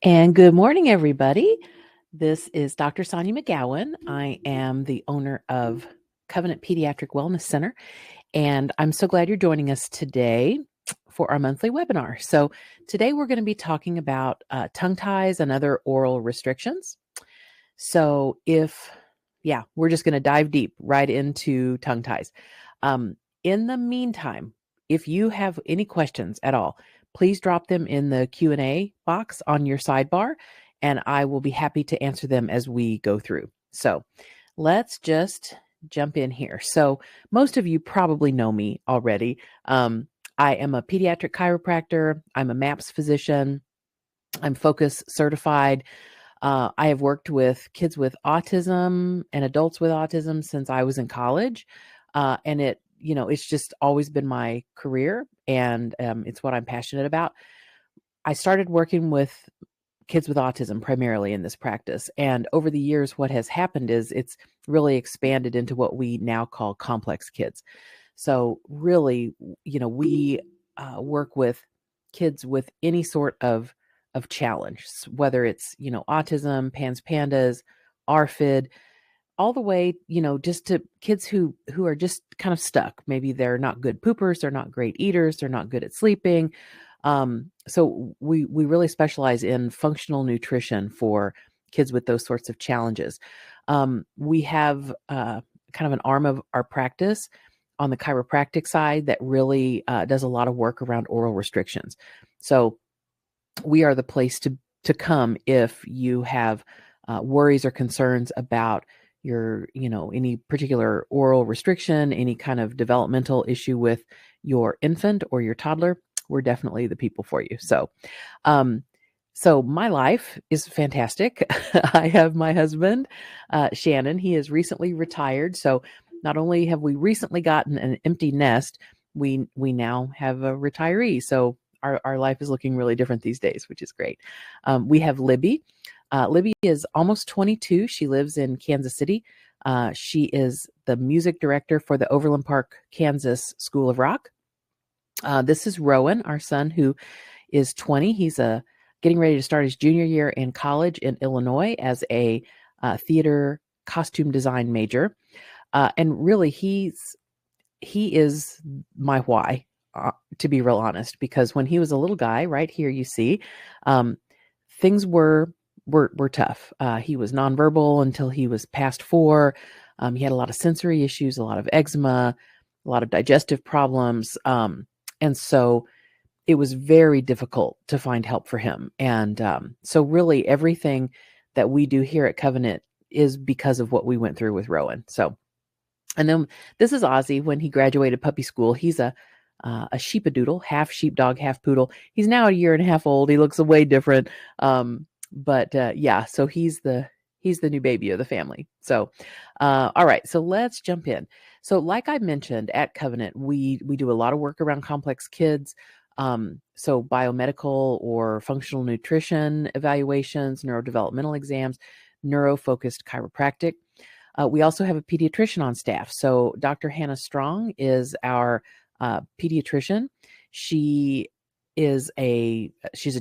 And good morning, everybody. This is Dr. Sonia McGowan. I am the owner of Covenant Pediatric Wellness Center, and I'm so glad you're joining us today for our monthly webinar. So today we're going to be talking about tongue ties and other oral restrictions. So we're just going to dive deep right into tongue ties. In the meantime, if you have any questions at all, please drop them in the Q&A box on your sidebar, and I will be happy to answer them as we go through. So let's just jump in here. So most of you probably know me already. I am a pediatric chiropractor. I'm a MAPS physician. I'm Focus certified. I have worked with kids with autism and adults with autism since I was in college. And it's just always been my career, and it's what I'm passionate about. I started working with kids with autism primarily in this practice. And over the years, what has happened is it's really expanded into what we now call complex kids. So really, we work with kids with any sort of challenge, whether it's, autism, PANS, PANDAS, ARFID, all the way, just to kids who are just kind of stuck. Maybe they're not good poopers, they're not great eaters, they're not good at sleeping. So we really specialize in functional nutrition for kids with those sorts of challenges. We have kind of an arm of our practice on the chiropractic side that really does a lot of work around oral restrictions. So we are the place to come if you have worries or concerns about your, any particular oral restriction, any kind of developmental issue with your infant or your toddler. We're definitely the people for you. So my life is fantastic. I have my husband, Shannon. He is recently retired. So not only have we recently gotten an empty nest, we now have a retiree. So our life is looking really different these days, which is great. We have Libby. Libby is almost 22. She lives in Kansas City. She is the music director for the Overland Park, Kansas School of Rock. This is Rowan, our son, who is 20. He's getting ready to start his junior year in college in Illinois as a theater costume design major. And really, he is my why, to be real honest, because when he was a little guy, right here you see, things were tough. He was nonverbal until he was past 4. He had a lot of sensory issues, a lot of eczema, a lot of digestive problems. And so it was very difficult to find help for him. And so really everything that we do here at Covenant is because of what we went through with Rowan. So, and then this is Ozzy when he graduated puppy school. He's a sheepadoodle, half sheepdog, half poodle. He's now a year and a half old. He looks way different. So he's the new baby of the family. So, all right, so let's jump in. So like I mentioned, at Covenant, we do a lot of work around complex kids. So biomedical or functional nutrition evaluations, neurodevelopmental exams, neuro-focused chiropractic. We also have a pediatrician on staff. So Dr. Hannah Strong is our pediatrician. She's a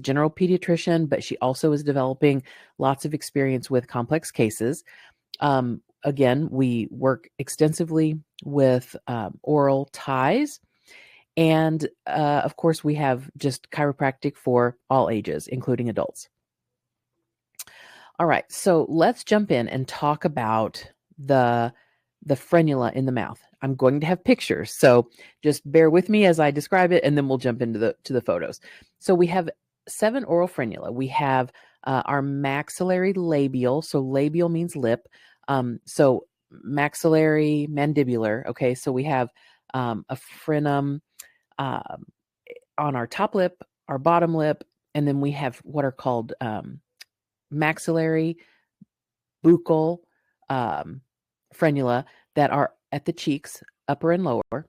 general pediatrician, but she also is developing lots of experience with complex cases. Again, we work extensively with oral ties. And of course, we have just chiropractic for all ages, including adults. All right, so let's jump in and talk about the frenula in the mouth. I'm going to have pictures, so just bear with me as I describe it, and then we'll jump into the photos. So we have 7 oral frenula. We have our maxillary labial. So labial means lip. So maxillary mandibular. Okay, so we have a frenum on our top lip, our bottom lip, and then we have what are called maxillary, buccal frenula that are at the cheeks, upper and lower.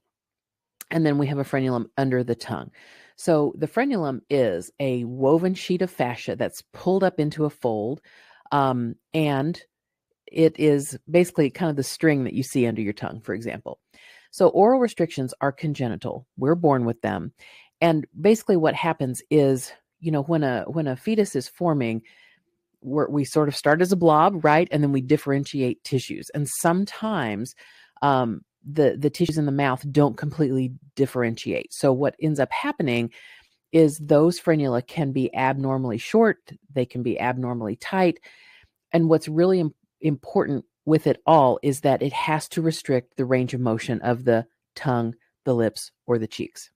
And then we have a frenulum under the tongue. So the frenulum is a woven sheet of fascia that's pulled up into a fold. And it is basically kind of the string that you see under your tongue, for example. So oral restrictions are congenital. We're born with them. And basically what happens is when a fetus is forming, we sort of start as a blob, right? And then we differentiate tissues. And sometimes the tissues in the mouth don't completely differentiate. So what ends up happening is those frenula can be abnormally short, they can be abnormally tight. And what's really important with it all is that it has to restrict the range of motion of the tongue, the lips, or the cheeks.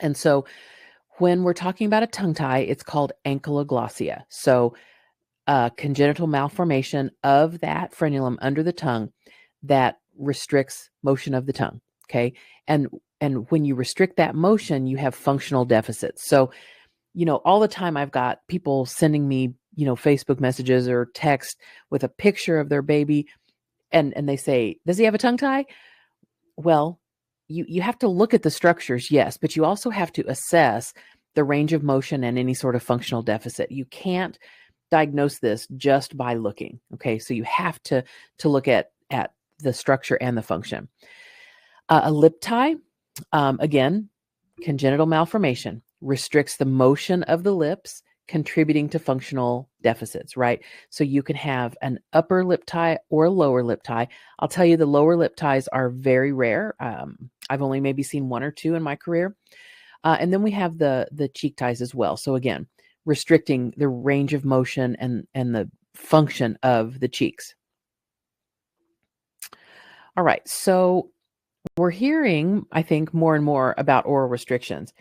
And so when we're talking about a tongue tie, it's called ankyloglossia. So congenital malformation of that frenulum under the tongue that restricts motion of the tongue. Okay. And when you restrict that motion, you have functional deficits. So, all the time I've got people sending me, Facebook messages or text with a picture of their baby, and they say, "Does he have a tongue tie?" Well, you have to look at the structures, yes, but you also have to assess the range of motion and any sort of functional deficit. You can't diagnose this just by looking. Okay, so you have to look at the structure and the function. A lip tie, again, congenital malformation, restricts the motion of the lips, contributing to functional deficits, right? So you can have an upper lip tie or a lower lip tie. I'll tell you, the lower lip ties are very rare. I've only maybe seen one or two in my career. And then we have the cheek ties as well. So again, restricting the range of motion and the function of the cheeks. All right, so we're hearing, I think, more and more about oral restrictions.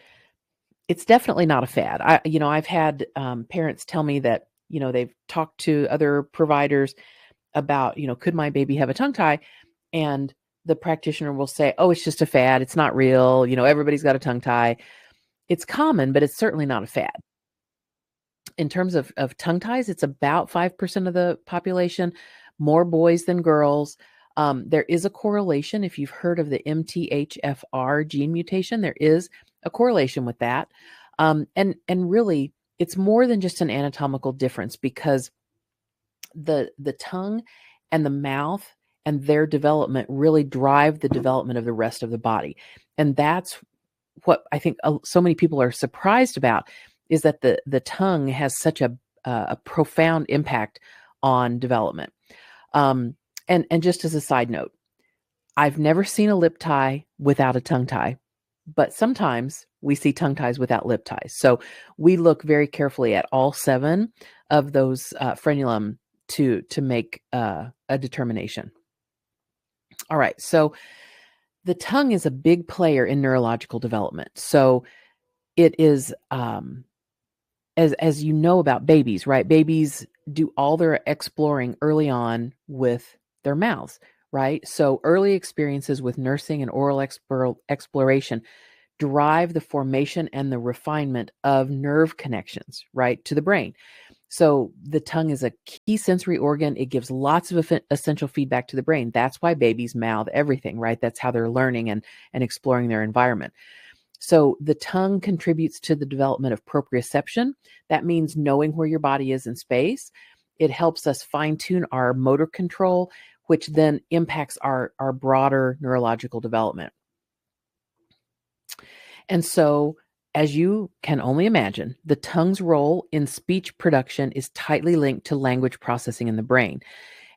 It's definitely not a fad. I've had parents tell me that, they've talked to other providers about, could my baby have a tongue tie? And the practitioner will say, oh, it's just a fad. It's not real. Everybody's got a tongue tie. It's common, but it's certainly not a fad. In terms of tongue ties, it's about 5% of the population, more boys than girls. There is a correlation. If you've heard of the MTHFR gene mutation, there is a correlation with that. And really, it's more than just an anatomical difference, because the tongue and the mouth and their development really drive the development of the rest of the body. And that's what I think so many people are surprised about, is that the tongue has such a profound impact on development. And just as a side note, I've never seen a lip tie without a tongue tie, but sometimes we see tongue ties without lip ties. So we look very carefully at all 7 of those frenulum to make a determination. All right, so the tongue is a big player in neurological development. So it is, as you know about babies, right? Babies do all their exploring early on with their mouths, right? So early experiences with nursing and oral exploration drive the formation and the refinement of nerve connections, right, to the brain. So the tongue is a key sensory organ. It gives lots of essential feedback to the brain. That's why babies mouth everything, right? That's how they're learning and exploring their environment. So the tongue contributes to the development of proprioception. That means knowing where your body is in space. It helps us fine-tune our motor control, which then impacts our broader neurological development. And so, as you can only imagine, the tongue's role in speech production is tightly linked to language processing in the brain.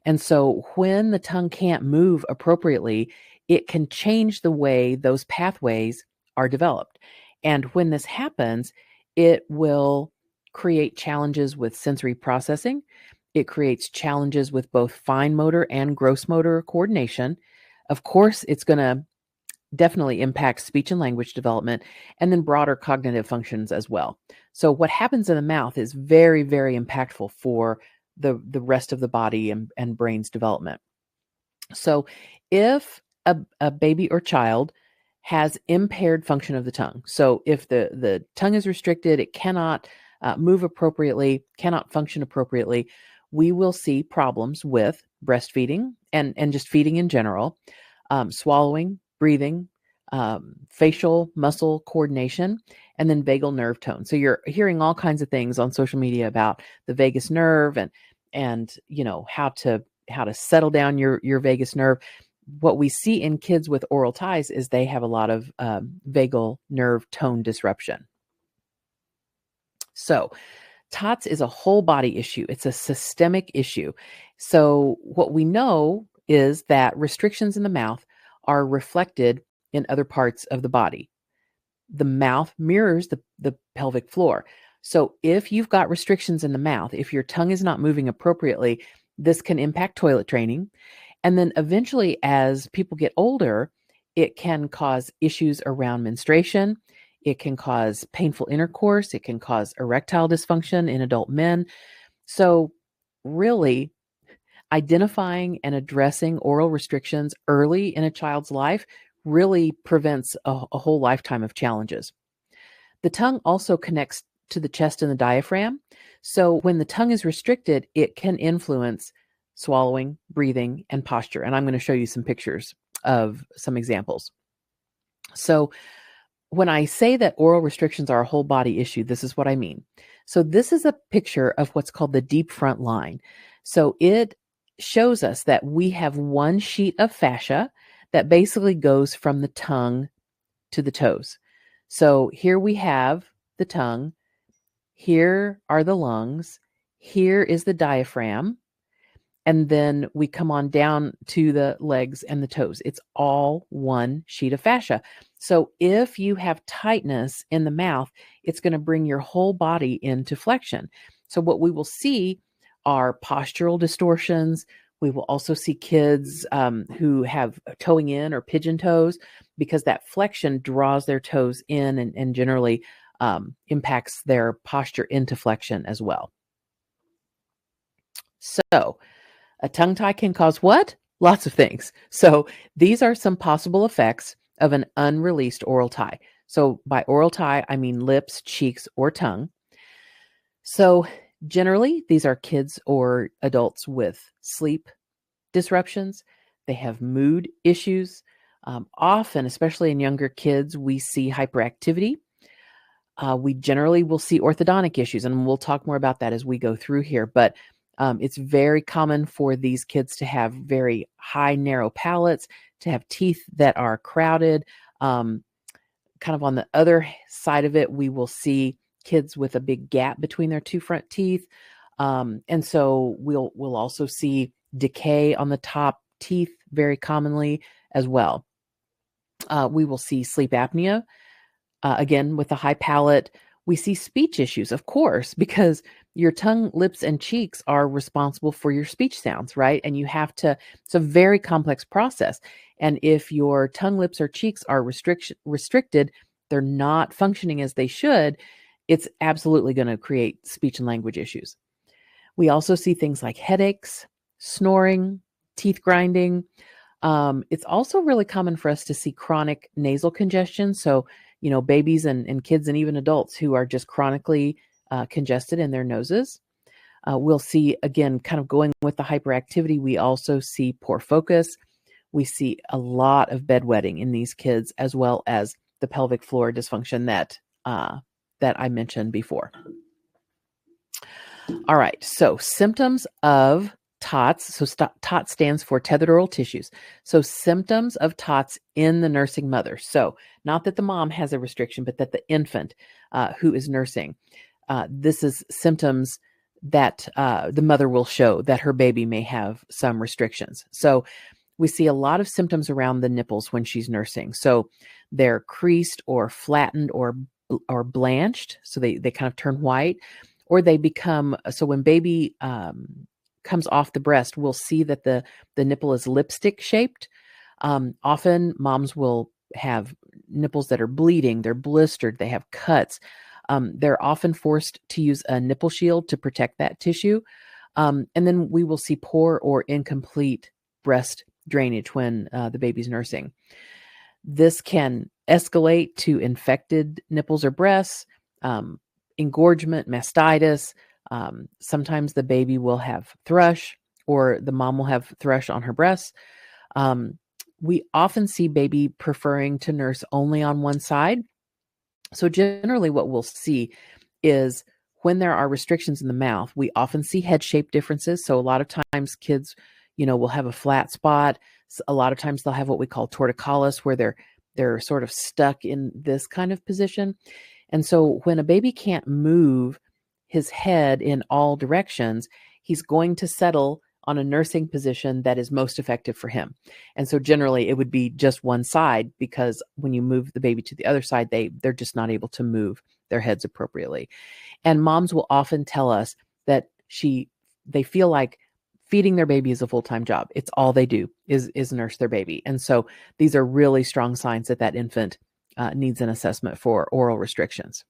And so when the tongue can't move appropriately, it can change the way those pathways are developed. And when this happens, it will create challenges with sensory processing. It creates challenges with both fine motor and gross motor coordination. Of course, it's going to definitely impact speech and language development, and then broader cognitive functions as well. So what happens in the mouth is very, very impactful for the rest of the body and brain's development. So if a baby or child has impaired function of the tongue, so if the tongue is restricted, it cannot move appropriately, cannot function appropriately, we will see problems with breastfeeding and just feeding in general, swallowing, breathing, facial muscle coordination, and then vagal nerve tone. So you're hearing all kinds of things on social media about the vagus nerve and how to settle down your vagus nerve. What we see in kids with oral ties is they have a lot of vagal nerve tone disruption. So TOTS is a whole body issue. It's a systemic issue. So what we know is that restrictions in the mouth are reflected in other parts of the body. The mouth mirrors the pelvic floor. So if you've got restrictions in the mouth, if your tongue is not moving appropriately, this can impact toilet training. And then eventually, as people get older, it can cause issues around menstruation. It can cause painful intercourse. It can cause erectile dysfunction in adult men. So, really, identifying and addressing oral restrictions early in a child's life really prevents a whole lifetime of challenges. The tongue also connects to the chest and the diaphragm. So when the tongue is restricted, it can influence swallowing, breathing, and posture. And I'm going to show you some pictures of some examples. So when I say that oral restrictions are a whole body issue, this is what I mean. So this is a picture of what's called the deep front line. So it shows us that we have one sheet of fascia that basically goes from the tongue to the toes. So here we have the tongue. Here are the lungs. Here is the diaphragm. And then we come on down to the legs and the toes. It's all one sheet of fascia. So if you have tightness in the mouth, it's going to bring your whole body into flexion. So what we will see are postural distortions. We will also see kids who have toeing in or pigeon toes because that flexion draws their toes in and generally impacts their posture into flexion as well. So a tongue tie can cause what? Lots of things. So these are some possible effects of an unreleased oral tie. So by oral tie, I mean lips, cheeks, or tongue. So generally, these are kids or adults with sleep disruptions. They have mood issues. Often, especially in younger kids, we see hyperactivity. We generally will see orthodontic issues, and we'll talk more about that as we go through here. But it's very common for these kids to have very high, narrow palates, to have teeth that are crowded. Kind of on the other side of it, we will see kids with a big gap between their two front teeth. And so we'll also see decay on the top teeth very commonly as well. We will see sleep apnea. Again, with a high palate, we see speech issues, of course, because your tongue, lips, and cheeks are responsible for your speech sounds, right? And you have to, it's a very complex process. And if your tongue, lips, or cheeks are restricted, they're not functioning as they should, it's absolutely going to create speech and language issues. We also see things like headaches, snoring, teeth grinding. It's also really common for us to see chronic nasal congestion. So, babies and kids and even adults who are just chronically congested in their noses. We'll see, again, kind of going with the hyperactivity, we also see poor focus. We see a lot of bedwetting in these kids, as well as the pelvic floor dysfunction that I mentioned before. All right, so symptoms of TOTS. So TOTS stands for tethered oral tissues. So symptoms of TOTS in the nursing mother. So not that the mom has a restriction, but that the infant who is nursing. This is symptoms that the mother will show that her baby may have some restrictions. So we see a lot of symptoms around the nipples when she's nursing. So they're creased or flattened or blanched. So they kind of turn white, or they become, so when baby comes off the breast, we'll see that the nipple is lipstick shaped. Often moms will have nipples that are bleeding, they're blistered, they have cuts. They're often forced to use a nipple shield to protect that tissue. And then we will see poor or incomplete breast drainage when the baby's nursing. This can escalate to infected nipples or breasts, engorgement, mastitis. Sometimes the baby will have thrush, or the mom will have thrush on her breasts. We often see baby preferring to nurse only on one side. So generally what we'll see is when there are restrictions in the mouth, we often see head shape differences. So a lot of times kids, will have a flat spot. A lot of times they'll have what we call torticollis, where they're sort of stuck in this kind of position. And so when a baby can't move his head in all directions, he's going to settle on a nursing position that is most effective for him. And so generally it would be just one side, because when you move the baby to the other side, they're just not able to move their heads appropriately. And moms will often tell us that they feel like feeding their baby is a full-time job. It's all they do is nurse their baby. And so these are really strong signs that infant needs an assessment for oral restrictions.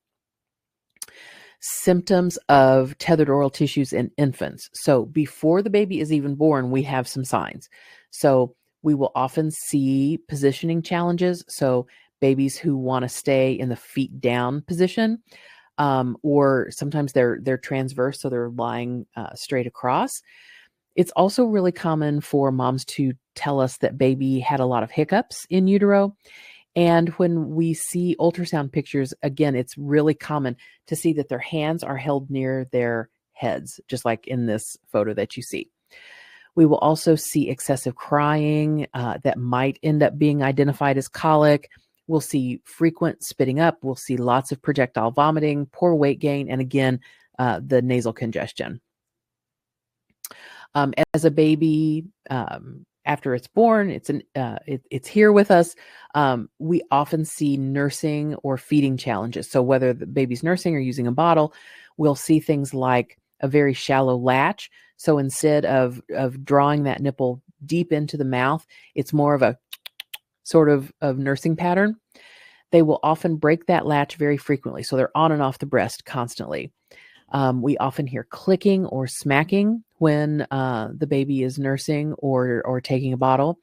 Symptoms of tethered oral tissues in infants. So before the baby is even born, we have some signs. So we will often see positioning challenges. So babies who want to stay in the feet down position, or sometimes they're transverse, so they're lying straight across. It's also really common for moms to tell us that baby had a lot of hiccups in utero. And when we see ultrasound pictures, again, it's really common to see that their hands are held near their heads, just like in this photo that you see. We will also see excessive crying that might end up being identified as colic. We'll see frequent spitting up. We'll see lots of projectile vomiting, poor weight gain, and again, the nasal congestion. As a baby, after it's born, it's here with us. We often see nursing or feeding challenges. So whether the baby's nursing or using a bottle, we'll see things like a very shallow latch. So instead of drawing that nipple deep into the mouth, it's more of a sort of nursing pattern. They will often break that latch very frequently. So they're on and off the breast constantly. We often hear clicking or smacking when the baby is nursing or taking a bottle.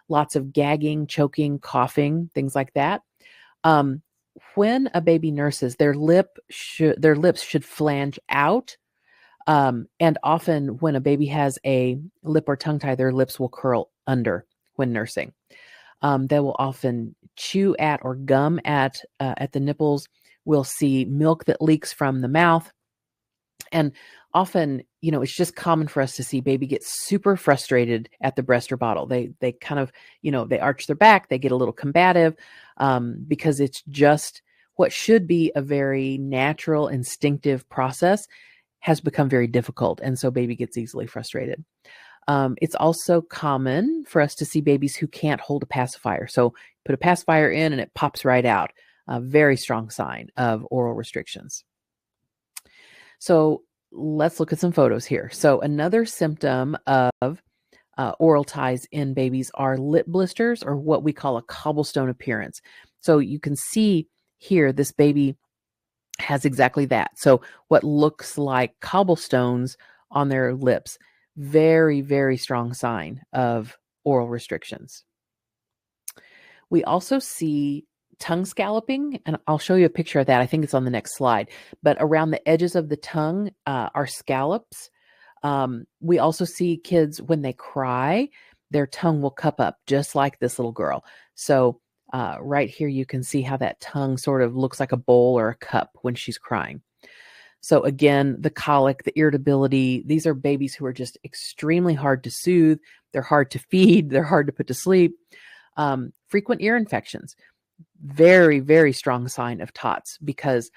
Lots of gagging, choking, coughing, things like that. When a baby nurses, their lips should flange out. And often when a baby has a lip or tongue tie, their lips will curl under when nursing. They will often chew at or gum at the nipples. We'll see milk that leaks from the mouth. And often, it's just common for us to see baby get super frustrated at the breast or bottle. They kind of, they arch their back, they get a little combative because it's just what should be a very natural, instinctive process has become very difficult. And so baby gets easily frustrated. It's also common for us to see babies who can't hold a pacifier. So put a pacifier in and it pops right out. A very strong sign of oral restrictions. So let's look at some photos here. So another symptom of oral ties in babies are lip blisters, or what we call a cobblestone appearance. So you can see here, this baby has exactly that. So what looks like cobblestones on their lips, very, very strong sign of oral restrictions. We also see tongue scalloping, and I'll show you a picture of that. I think it's on the next slide. But around the edges of the tongue are scallops. We also see kids, when they cry, their tongue will cup up, just like this little girl. So right here, you can see how that tongue sort of looks like a bowl or a cup when she's crying. So again, the colic, the irritability, these are babies who are just extremely hard to soothe. They're hard to feed. They're hard to put to sleep. Frequent ear infections, very, very strong sign of TOTS, because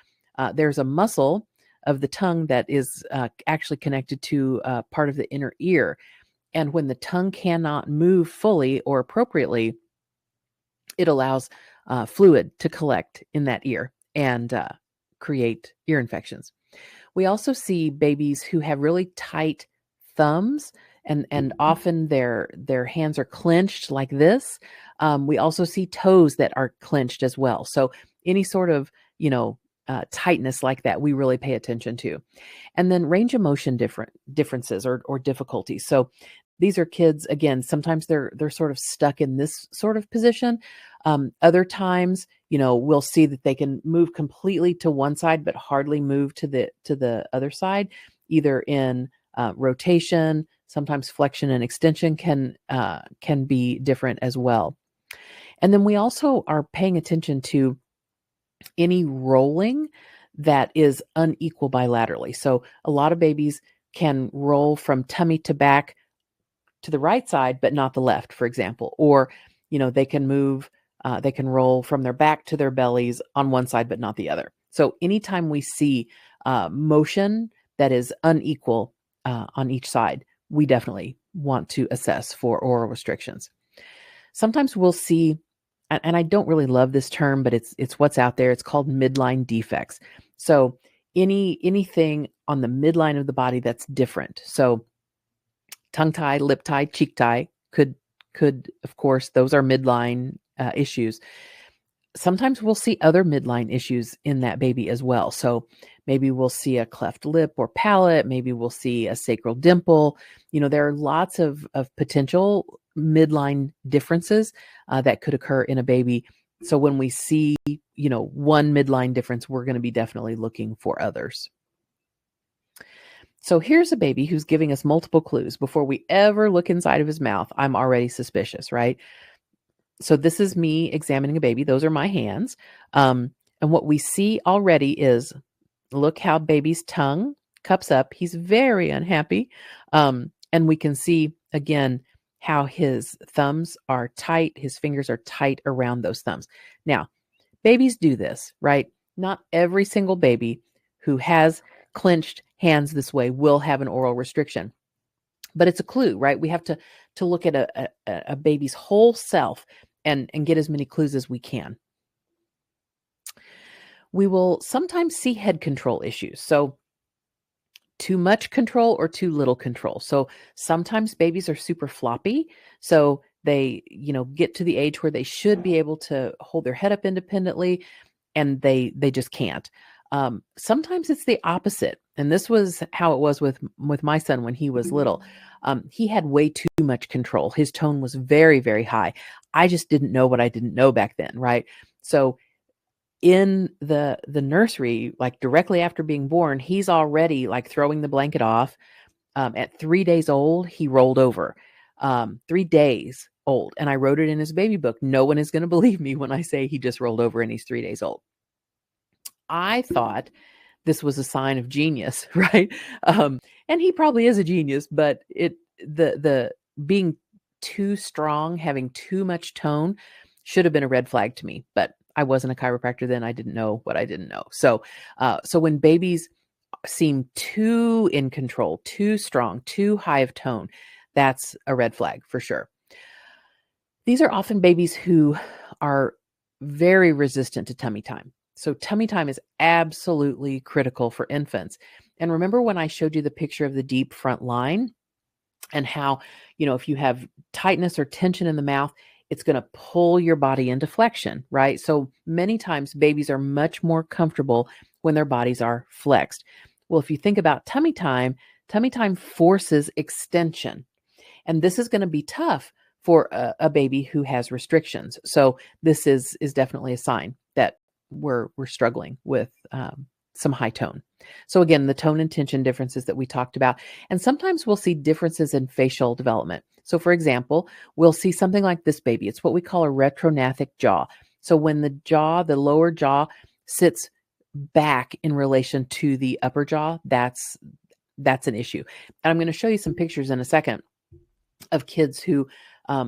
there's a muscle of the tongue that is actually connected to part of the inner ear. And when the tongue cannot move fully or appropriately, it allows fluid to collect in that ear and create ear infections. We also see babies who have really tight thumbs, and often their hands are clenched like this. We also see toes that are clenched as well. So any sort of, tightness like that, we really pay attention to. And then range of motion differences or difficulties. So these are kids, again, sometimes they're sort of stuck in this sort of position. Other times, we'll see that they can move completely to one side, but hardly move to the other side, either in rotation. Sometimes flexion and extension can be different as well. And then we also are paying attention to any rolling that is unequal bilaterally. So a lot of babies can roll from tummy to back to the right side, but not the left, for example. Or, they can move, they can roll from their back to their bellies on one side, but not the other. So anytime we see motion that is unequal on each side, we definitely want to assess for oral restrictions. Sometimes we'll see, and I don't really love this term, but it's what's out there. It's called midline defects. So anything on the midline of the body that's different. So tongue tie, lip tie, cheek tie could of course, those are midline issues. Sometimes we'll see other midline issues in that baby as well. So maybe we'll see a cleft lip or palate. Maybe we'll see a sacral dimple. There are lots of potential midline differences that could occur in a baby. So when we see, one midline difference, we're going to be definitely looking for others. So here's a baby who's giving us multiple clues. Before we ever look inside of his mouth, I'm already suspicious, right? So this is me examining a baby. Those are my hands. And what we see already is, look how baby's tongue cups up. He's very unhappy. And we can see, again, how his thumbs are tight. His fingers are tight around those thumbs. Now, babies do this, right? Not every single baby who has clenched hands this way will have an oral restriction. But it's a clue, right? We have to look at a baby's whole self and get as many clues as we can. We will sometimes see head control issues. So too much control or too little control. So sometimes babies are super floppy. So they, get to the age where they should be able to hold their head up independently, and they just can't. Sometimes it's the opposite. And this was how it was with my son when he was little. He had way too much control. His tone was very, very high. I just didn't know what I didn't know back then, right? So in the nursery, like directly after being born, he's already like throwing the blanket off. At 3 days old, he rolled over. 3 days old. And I wrote it in his baby book. No one is going to believe me when I say he just rolled over and he's 3 days old. I thought this was a sign of genius, right? And he probably is a genius, but the being too strong, having too much tone should have been a red flag to me. But I wasn't a chiropractor then. I didn't know what I didn't know. So when babies seem too in control, too strong, too high of tone, that's a red flag for sure. These are often babies who are very resistant to tummy time. So tummy time is absolutely critical for infants. And remember when I showed you the picture of the deep front line and how, if you have tightness or tension in the mouth, it's going to pull your body into flexion, right? So many times babies are much more comfortable when their bodies are flexed. Well, if you think about tummy time forces extension. And this is going to be tough for a baby who has restrictions. So this is definitely a sign that we're struggling with some high tone. So again, the tone and tension differences that we talked about. And sometimes we'll see differences in facial development. So for example, we'll see something like this baby. It's what we call a retrognathic jaw. So when the lower jaw sits back in relation to the upper jaw, that's an issue. And I'm going to show you some pictures in a second of kids who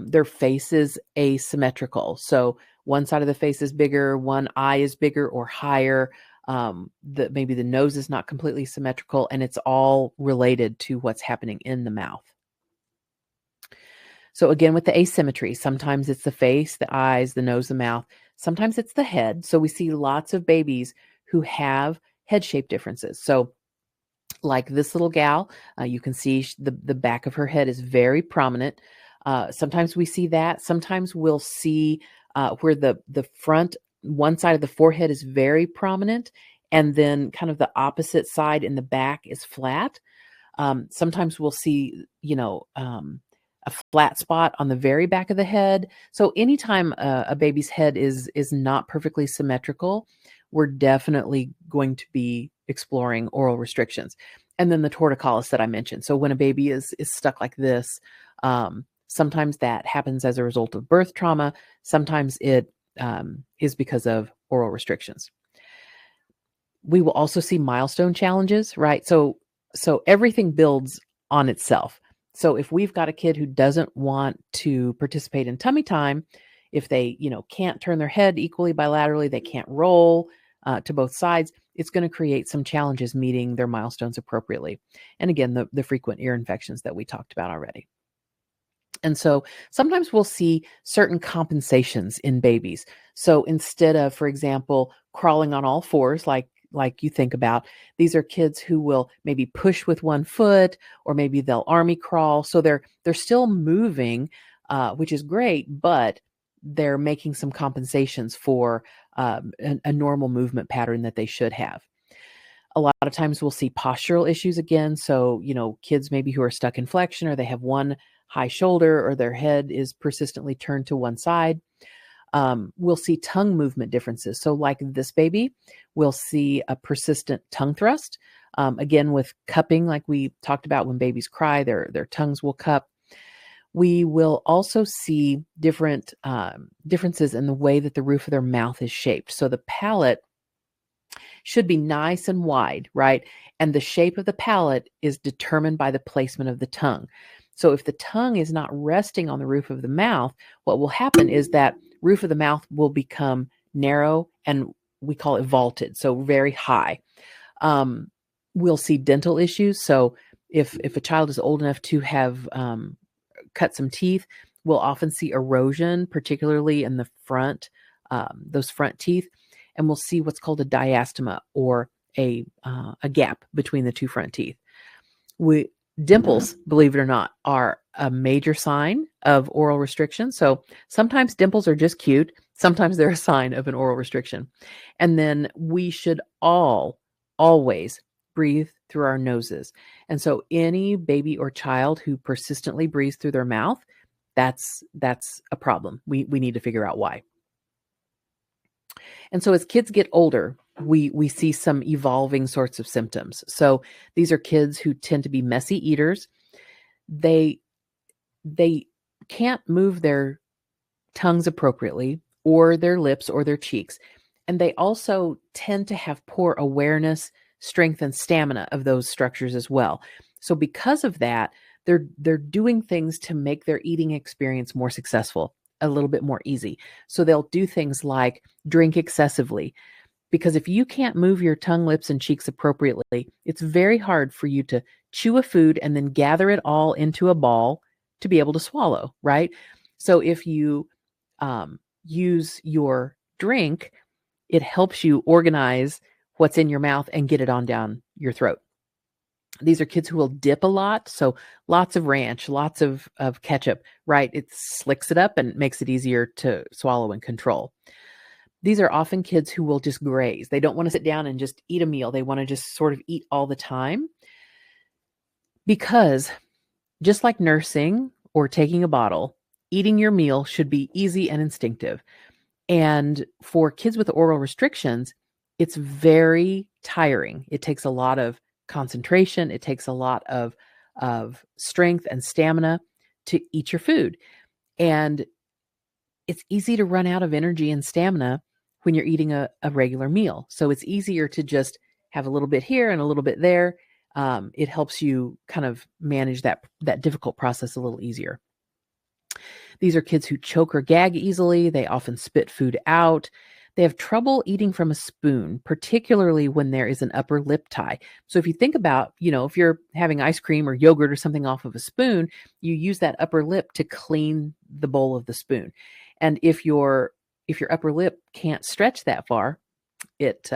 their face is asymmetrical. So one side of the face is bigger, one eye is bigger or higher. Maybe the nose is not completely symmetrical, and it's all related to what's happening in the mouth. So again, with the asymmetry, sometimes it's the face, the eyes, the nose, the mouth. Sometimes it's the head. So we see lots of babies who have head shape differences. So like this little gal, you can see the back of her head is very prominent. Sometimes we see that. Sometimes we'll see where the front, one side of the forehead is very prominent, and then kind of the opposite side in the back is flat. Sometimes we'll see, a flat spot on the very back of the head. So anytime a baby's head is not perfectly symmetrical, we're definitely going to be exploring oral restrictions. And then the torticollis that I mentioned. So when a baby is stuck like this, sometimes that happens as a result of birth trauma. Sometimes it is because of oral restrictions. We will also see milestone challenges, right? So everything builds on itself. So if we've got a kid who doesn't want to participate in tummy time, if they, can't turn their head equally bilaterally, they can't roll, to both sides, it's going to create some challenges meeting their milestones appropriately. And again, the frequent ear infections that we talked about already. And so sometimes we'll see certain compensations in babies. So instead of, for example, crawling on all fours, like you think about, these are kids who will maybe push with one foot, or maybe they'll army crawl. So they're still moving, which is great, but they're making some compensations for a normal movement pattern that they should have. A lot of times we'll see postural issues again. So, kids maybe who are stuck in flexion, or they have one high shoulder, or their head is persistently turned to one side. We'll see tongue movement differences. So like this baby, we'll see a persistent tongue thrust. Again, with cupping, like we talked about, when babies cry, their tongues will cup. We will also see different differences in the way that the roof of their mouth is shaped. So the palate should be nice and wide, right? And the shape of the palate is determined by the placement of the tongue. So if the tongue is not resting on the roof of the mouth, what will happen is that roof of the mouth will become narrow, and we call it vaulted, so very high. We'll see dental issues. So if a child is old enough to have cut some teeth, we'll often see erosion, particularly in the front, those front teeth. And we'll see what's called a diastema, or a gap between the two front teeth. Dimples, believe it or not, are a major sign of oral restriction. So sometimes dimples are just cute. Sometimes they're a sign of an oral restriction. And then we should always breathe through our noses. And so any baby or child who persistently breathes through their mouth, that's a problem. We need to figure out why. And so as kids get older, we see some evolving sorts of symptoms. So these are kids who tend to be messy eaters. They can't move their tongues appropriately, or their lips, or their cheeks. And they also tend to have poor awareness, strength, and stamina of those structures as well. So because of that, they're doing things to make their eating experience more successful, a little bit more easy. So they'll do things like drink excessively, because if you can't move your tongue, lips, and cheeks appropriately, it's very hard for you to chew a food and then gather it all into a ball to be able to swallow, right? So if you use your drink, it helps you organize what's in your mouth and get it on down your throat. These are kids who will dip a lot. So lots of ranch, lots of ketchup, right? It slicks it up and makes it easier to swallow and control. These are often kids who will just graze. They don't want to sit down and just eat a meal. They want to just sort of eat all the time, because just like nursing or taking a bottle, eating your meal should be easy and instinctive. And for kids with oral restrictions, it's very tiring. It takes a lot of concentration. It takes a lot of strength and stamina to eat your food. And it's easy to run out of energy and stamina when you're eating a regular meal. So it's easier to just have a little bit here and a little bit there. It helps you kind of manage that difficult process a little easier. These are kids who choke or gag easily. They often spit food out. They have trouble eating from a spoon, particularly when there is an upper lip tie. So if you think about, if you're having ice cream or yogurt or something off of a spoon, you use that upper lip to clean the bowl of the spoon. And if your upper lip can't stretch that far, it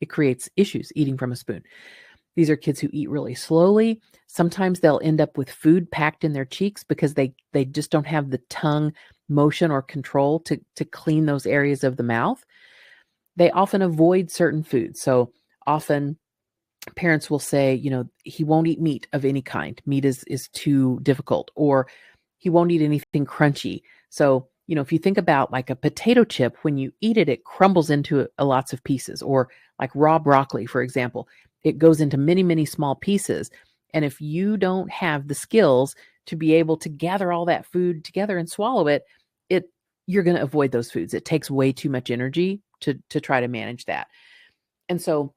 creates issues eating from a spoon. These are kids who eat really slowly. Sometimes they'll end up with food packed in their cheeks because they just don't have the tongue motion or control to clean those areas of the mouth. They often avoid certain foods. So often parents will say, he won't eat meat of any kind. Meat is too difficult, or he won't eat anything crunchy. So, if you think about like a potato chip, when you eat it, it crumbles into lots of pieces, or like raw broccoli, for example, it goes into many, many small pieces. And if you don't have the skills to be able to gather all that food together and swallow it, you're going to avoid those foods. It takes way too much energy to try to manage that. And so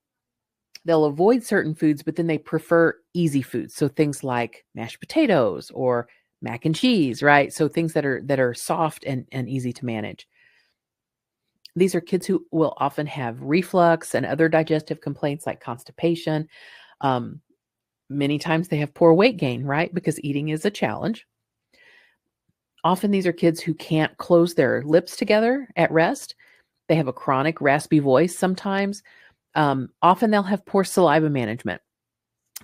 they'll avoid certain foods, but then they prefer easy foods. So things like mashed potatoes or mac and cheese, right? So things that are soft and easy to manage. These are kids who will often have reflux and other digestive complaints like constipation. Um, Many times they have poor weight gain, right? Because eating is a challenge. Often these are kids who can't close their lips together at rest. They have a chronic raspy voice sometimes. Often they'll have poor saliva management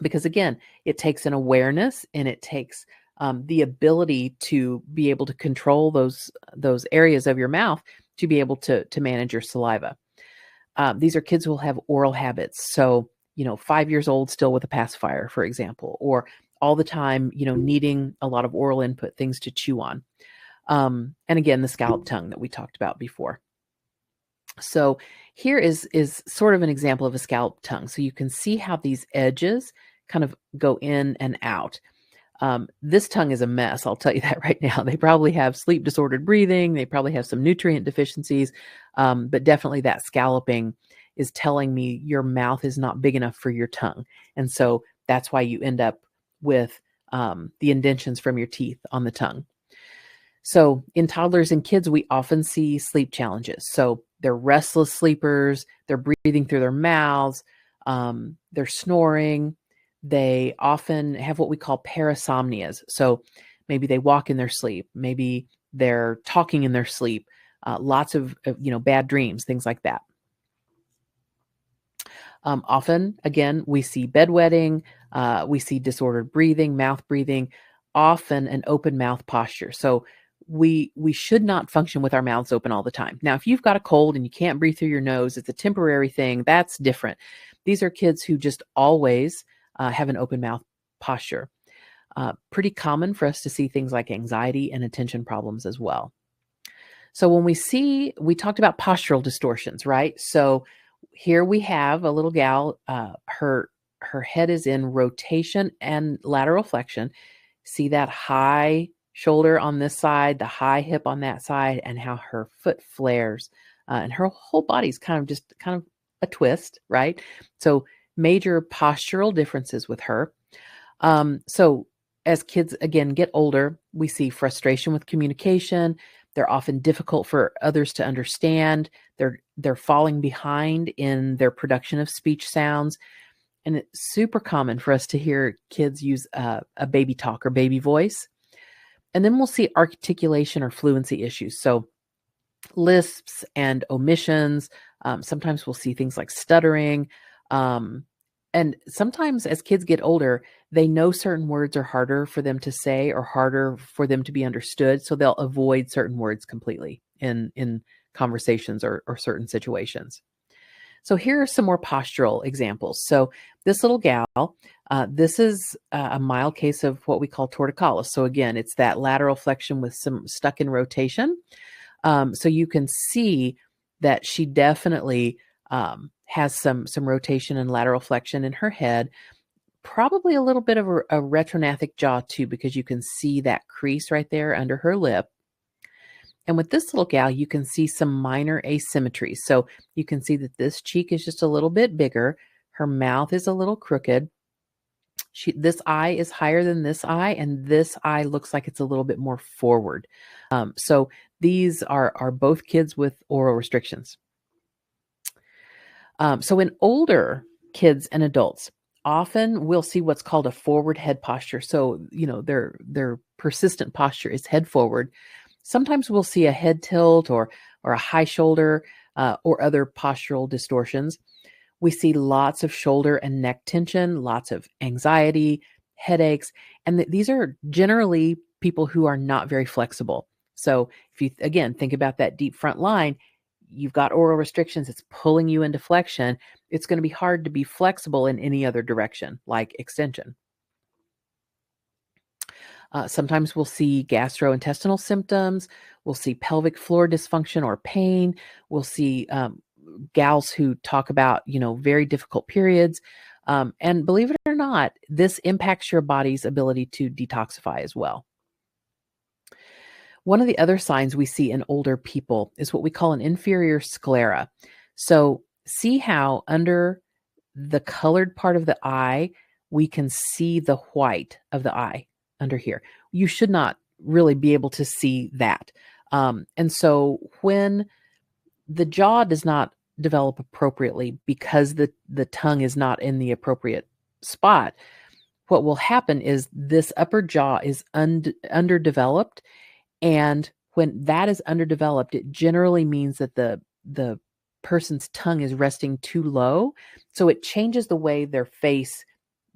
because, again, it takes an awareness and it takes the ability to be able to control those areas of your mouth to be able to manage your saliva. These are kids who will have oral habits. So, 5 years old still with a pacifier, for example, or all the time, needing a lot of oral input, things to chew on. And again, the scallop tongue that we talked about before. So here is sort of an example of a scallop tongue. So you can see how these edges kind of go in and out. This tongue is a mess, I'll tell you that right now. They probably have sleep disordered breathing. They probably have some nutrient deficiencies, but definitely that scalloping is telling me your mouth is not big enough for your tongue. And so that's why you end up with the indentions from your teeth on the tongue. So in toddlers and kids, we often see sleep challenges. So they're restless sleepers, they're breathing through their mouths, they're snoring. They often have what we call parasomnias. So maybe they walk in their sleep, maybe they're talking in their sleep, lots of bad dreams, things like that. Often, again, we see bedwetting, we see disordered breathing, mouth breathing, often an open mouth posture. So we should not function with our mouths open all the time. Now, if you've got a cold and you can't breathe through your nose, it's a temporary thing. That's different. These are kids who just always have an open mouth posture. Pretty common for us to see things like anxiety and attention problems as well. So when we talked about postural distortions, right? So here we have a little gal, her head is in rotation and lateral flexion. See that high shoulder on this side, the high hip on that side, and how her foot flares. And her whole body's kind of a twist, right? So major postural differences with her. So as kids, again, get older, we see frustration with communication. They're often difficult for others to understand. They're falling behind in their production of speech sounds. And it's super common for us to hear kids use a baby talk or baby voice. And then we'll see articulation or fluency issues. So lisps and omissions. Sometimes we'll see things like stuttering. And sometimes as kids get older, they know certain words are harder for them to say or harder for them to be understood. So they'll avoid certain words completely in conversations or certain situations. So here are some more postural examples. So this little gal, this is a mild case of what we call torticollis. So again, it's that lateral flexion with some stuck in rotation. So you can see that she definitely has some rotation and lateral flexion in her head. Probably a little bit of a retrognathic jaw too, because you can see that crease right there under her lip. And with this little gal, you can see some minor asymmetry. So you can see that this cheek is just a little bit bigger. Her mouth is a little crooked. This eye is higher than this eye, and this eye looks like it's a little bit more forward. So these are both kids with oral restrictions. So in older kids and adults, often we'll see what's called a forward head posture. So, their persistent posture is head forward. Sometimes we'll see a head tilt or a high shoulder or other postural distortions. We see lots of shoulder and neck tension, lots of anxiety, headaches, and these are generally people who are not very flexible. So if you, again, think about that deep front line, you've got oral restrictions, it's pulling you into flexion. It's going to be hard to be flexible in any other direction, like extension. Sometimes we'll see gastrointestinal symptoms. We'll see pelvic floor dysfunction or pain. We'll see gals who talk about, very difficult periods. And believe it or not, this impacts your body's ability to detoxify as well. One of the other signs we see in older people is what we call an inferior sclera. So see how under the colored part of the eye, we can see the white of the eye under here. You should not really be able to see that. And so when the jaw does not develop appropriately because the tongue is not in the appropriate spot. What will happen is this upper jaw is underdeveloped, and when that is underdeveloped, it generally means that the person's tongue is resting too low, so it changes the way their face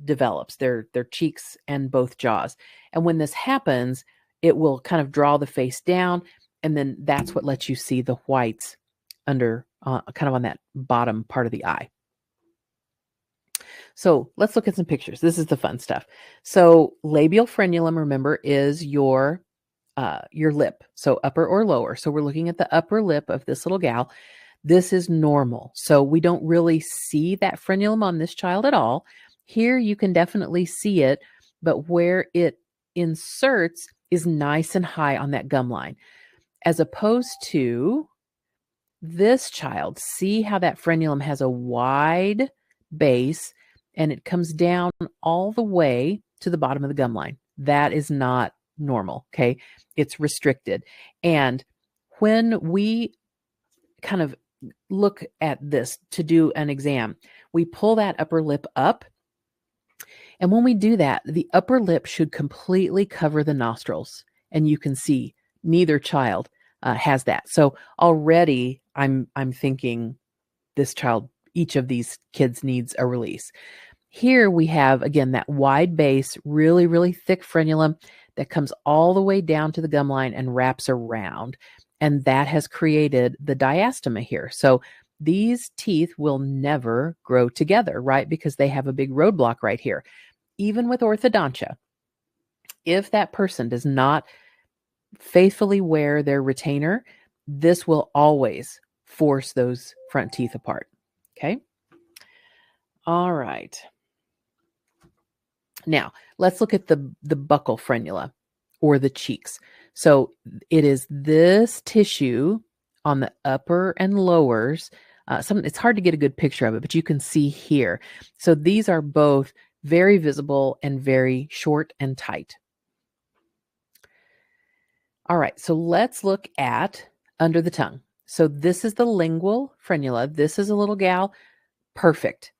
develops, their cheeks and both jaws. And when this happens, it will kind of draw the face down, and then that's what lets you see the whites under kind of on that bottom part of the eye. So let's look at some pictures. This is the fun stuff. So labial frenulum, remember, is your lip, so upper or lower. So we're looking at the upper lip of this little gal. This is normal. So we don't really see that frenulum on this child at all. Here you can definitely see it, but where it inserts is nice and high on that gum line. As opposed to this child, see how that frenulum has a wide base and it comes down all the way to the bottom of the gum line. That is not normal, okay? It's restricted. And when we kind of look at this to do an exam, we pull that upper lip up. And when we do that, the upper lip should completely cover the nostrils. And you can see neither child has that. So already I'm thinking this child, each of these kids needs a release. Here we have, again, that wide base, really, really thick frenulum that comes all the way down to the gum line and wraps around. And that has created the diastema here. So these teeth will never grow together, right? Because they have a big roadblock right here. Even with orthodontia, if that person does not faithfully wear their retainer, this will always force those front teeth apart. Okay. All right. Now let's look at the buccal frenula or the cheeks. So it is this tissue on the upper and lowers. It's hard to get a good picture of it, but you can see here. So these are both very visible and very short and tight. All right, so let's look at under the tongue. So this is the lingual frenula. This is a little gal. Perfect.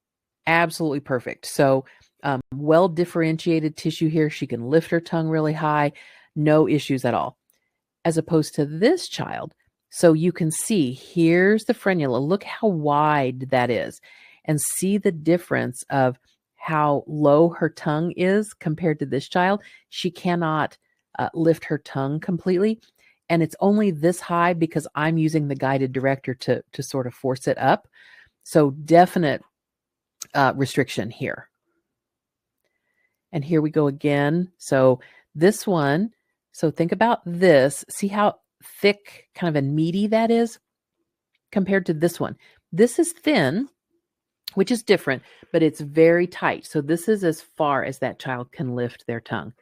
Absolutely perfect. So well-differentiated tissue here. She can lift her tongue really high. No issues at all. As opposed to this child. So you can see here's the frenula. Look how wide that is. And see the difference of how low her tongue is compared to this child. She cannot lift her tongue completely. And it's only this high because I'm using the guided director to sort of force it up. So definite restriction here. And here we go again. So this one, so think about this. See how thick kind of and meaty that is compared to this one. This is thin, which is different, but it's very tight. So this is as far as that child can lift their tongue.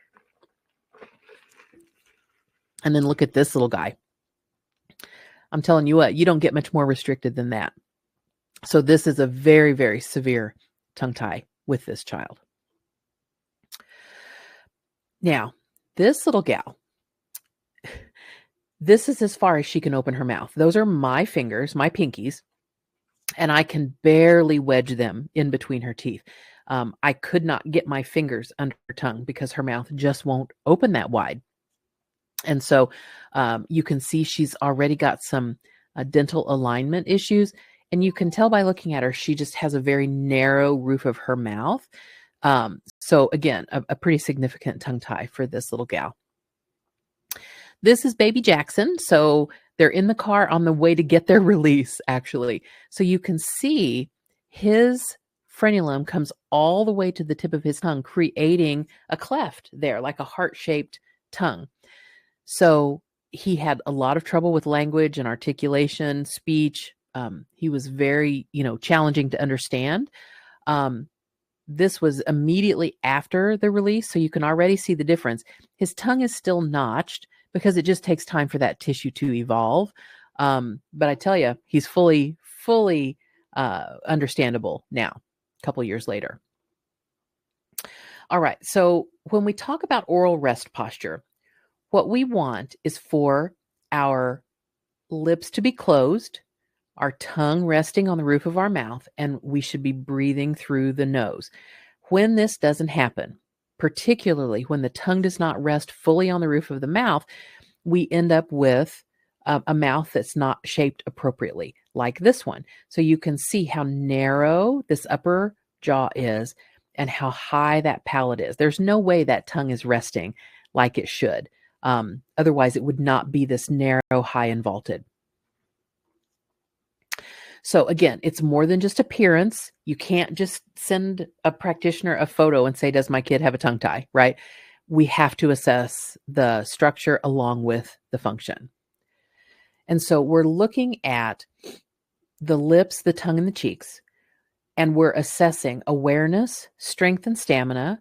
And then look at this little guy. I'm telling you what, you don't get much more restricted than that. So this is a very, very severe tongue tie with this child. Now, this little gal, this is as far as she can open her mouth. Those are my fingers, my pinkies, and I can barely wedge them in between her teeth. I could not get my fingers under her tongue because her mouth just won't open that wide. And so you can see she's already got some dental alignment issues. And you can tell by looking at her, she just has a very narrow roof of her mouth. So again, a pretty significant tongue tie for this little gal. This is baby Jackson. So they're in the car on the way to get their release, actually. So you can see his frenulum comes all the way to the tip of his tongue, creating a cleft there, like a heart-shaped tongue. So he had a lot of trouble with language and articulation, speech. He was very, challenging to understand. This was immediately after the release, so you can already see the difference. His tongue is still notched because it just takes time for that tissue to evolve. But I tell you, he's fully understandable now, a couple years later. All right, so when we talk about oral rest posture, what we want is for our lips to be closed, our tongue resting on the roof of our mouth, and we should be breathing through the nose. When this doesn't happen, particularly when the tongue does not rest fully on the roof of the mouth, we end up with a mouth that's not shaped appropriately, like this one. So you can see how narrow this upper jaw is and how high that palate is. There's no way that tongue is resting like it should. Otherwise, it would not be this narrow, high, and vaulted. So again, it's more than just appearance. You can't just send a practitioner a photo and say, does my kid have a tongue tie, right? We have to assess the structure along with the function. And so we're looking at the lips, the tongue, and the cheeks, and we're assessing awareness, strength, and stamina.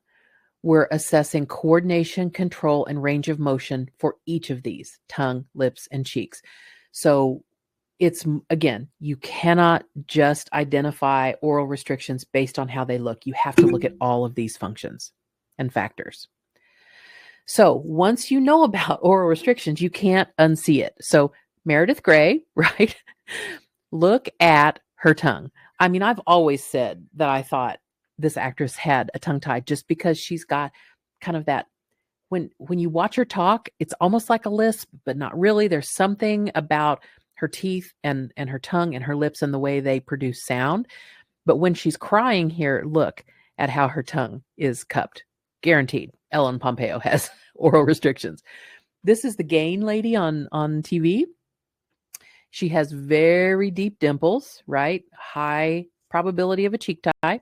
We're assessing coordination, control, and range of motion for each of these, tongue, lips, and cheeks. So it's, again, you cannot just identify oral restrictions based on how they look. You have to look at all of these functions and factors. So once you know about oral restrictions, you can't unsee it. So Meredith Grey, right? Look at her tongue. I mean, I've always said that I thought this actress had a tongue tie just because she's got kind of that, when you watch her talk, it's almost like a lisp, but not really. There's something about her teeth and her tongue and her lips and the way they produce sound. But when she's crying here, look at how her tongue is cupped. Guaranteed. Ellen Pompeo has oral restrictions. This is the Gain lady on TV. She has very deep dimples, right? High probability of a cheek tie.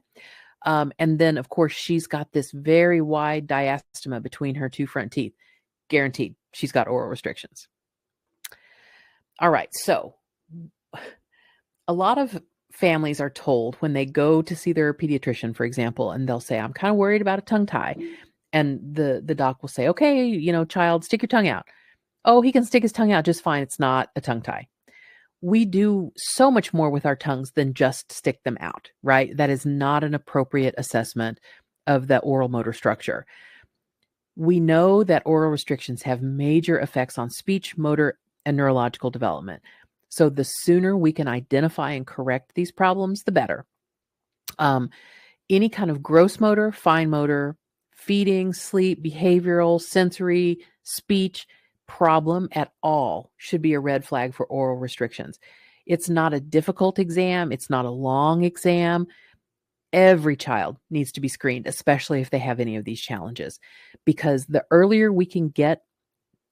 And then, of course, she's got this very wide diastema between her two front teeth. Guaranteed. She's got oral restrictions. All right. So a lot of families are told when they go to see their pediatrician, for example, and they'll say, I'm kind of worried about a tongue tie. And the doc will say, okay, child, stick your tongue out. Oh, he can stick his tongue out just fine. It's not a tongue tie. We do so much more with our tongues than just stick them out, right? That is not an appropriate assessment of the oral motor structure. We know that oral restrictions have major effects on speech, motor, and neurological development. So the sooner we can identify and correct these problems, the better. Any kind of gross motor, fine motor, feeding, sleep, behavioral, sensory, speech problem at all should be a red flag for oral restrictions. It's not a difficult exam. It's not a long exam. Every child needs to be screened, especially if they have any of these challenges, because the earlier we can get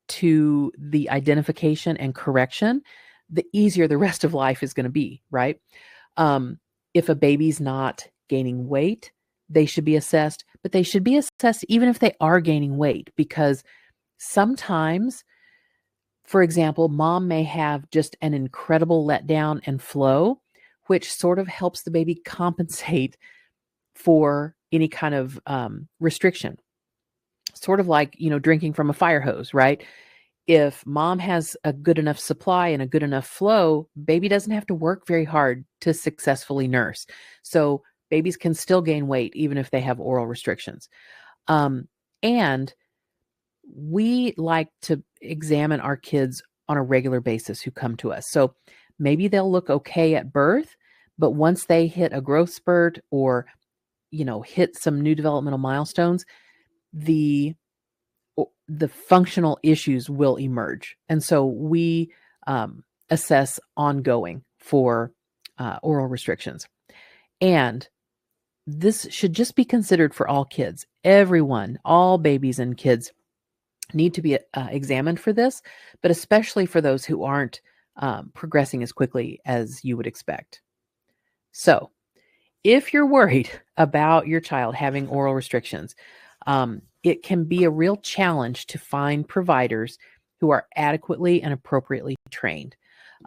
to the identification and correction, the easier the rest of life is going to be, right? If a baby's not gaining weight, they should be assessed, but they should be assessed even if they are gaining weight, because sometimes, for example, mom may have just an incredible letdown and flow, which sort of helps the baby compensate for any kind of restriction. Sort of like, drinking from a fire hose, right? If mom has a good enough supply and a good enough flow, baby doesn't have to work very hard to successfully nurse. So babies can still gain weight even if they have oral restrictions. And we like to examine our kids on a regular basis who come to us. So maybe they'll look okay at birth, but once they hit a growth spurt or, hit some new developmental milestones, the functional issues will emerge. And so we assess ongoing for oral restrictions. And this should just be considered for all kids. Everyone, all babies and kids need to be examined for this, but especially for those who aren't progressing as quickly as you would expect. So if you're worried about your child having oral restrictions, it can be a real challenge to find providers who are adequately and appropriately trained.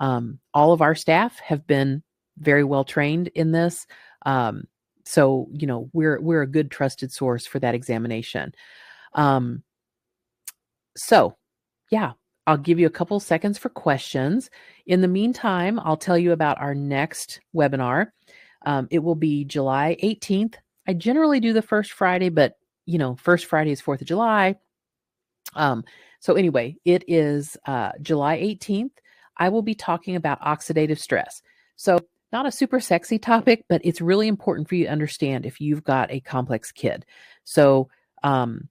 All of our staff have been very well trained in this. So, we're a good trusted source for that examination. So yeah, I'll give you a couple seconds for questions. In the meantime, I'll tell you about our next webinar. It will be July 18th. I generally do the first Friday, but first Friday is 4th of July. So anyway, it is July 18th. I will be talking about oxidative stress. So, not a super sexy topic, but it's really important for you to understand if you've got a complex kid. So, um,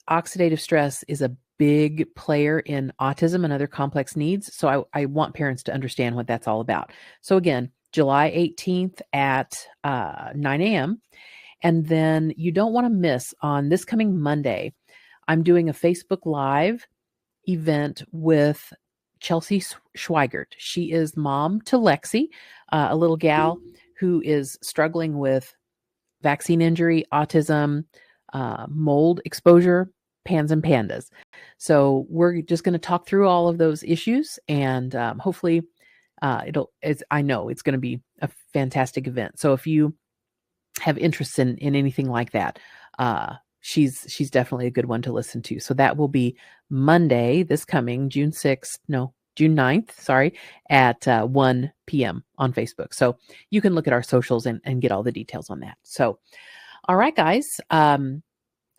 oxidative stress is a big player in autism and other complex needs. So, I want parents to understand what that's all about. So, again, July 18th at 9 a.m. And then you don't want to miss on this coming Monday, I'm doing a Facebook Live event with Chelsea Schweigert. She is mom to Lexi, a little gal who is struggling with vaccine injury, autism, mold exposure, pans and pandas. So we're just going to talk through all of those issues, and hopefully, I know it's going to be a fantastic event. So if you have interest in anything like that, she's definitely a good one to listen to. So that will be Monday, this coming June 9th, sorry, at 1 p.m. on Facebook. So you can look at our socials and get all the details on that. So, all right, guys.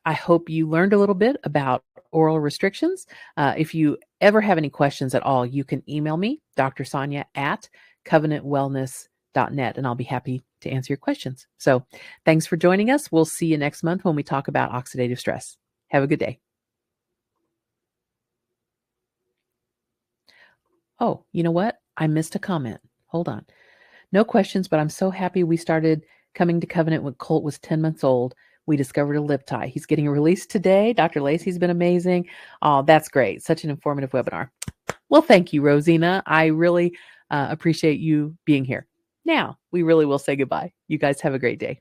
I hope you learned a little bit about oral restrictions. If you ever have any questions at all, you can email me, Dr. Sonia at covenantwellness.net, and I'll be happy to answer your questions. So thanks for joining us. We'll see you next month when we talk about oxidative stress. Have a good day. Oh, you know what? I missed a comment. Hold on. No questions, but I'm so happy we started coming to Covenant when Colt was 10 months old. We discovered a lip tie. He's getting released today. Dr. Lacey's been amazing. Oh, that's great. Such an informative webinar. Well, thank you, Rosina. I really appreciate you being here. Now, we really will say goodbye. You guys have a great day.